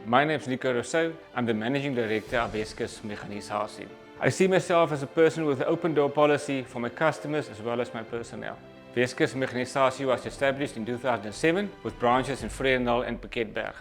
My name is Nico Russouw. I'm the Managing Director of Weskus Meganisasie. I see myself as a person with an open door policy for my customers as well as my personnel. Weskus Meganisasie was established in 2007 with branches in Vredendal and Piketberg.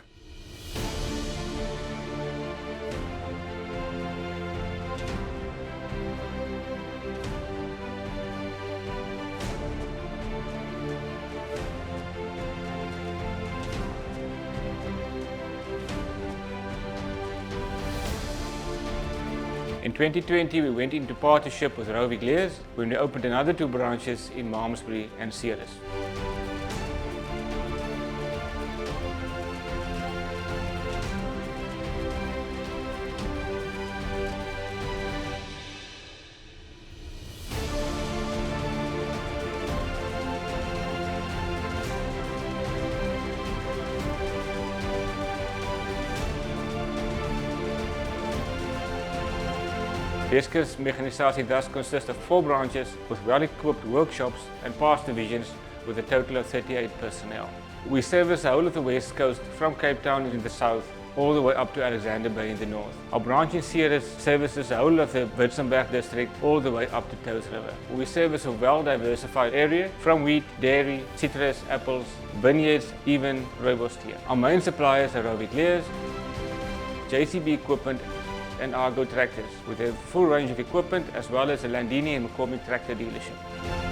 In 2020, we went into partnership with Rovic Leers when we opened another 2 branches in Malmesbury and Ceres. Weskus Meganisasie thus consists of 4 branches with well-equipped workshops and parts divisions with a total of 38 personnel. We service the whole of the West Coast from Cape Town in the south all the way up to Alexander Bay in the north. Our branch in Ceres services the whole of the Witzenberg district all the way up to Toes River. We service a well-diversified area from wheat, dairy, citrus, apples, vineyards, even rooibos tea. Our main suppliers are Rovic Leers, JCB equipment, and Argo tractors with a full range of equipment as well as a Landini and McCormick tractor dealership.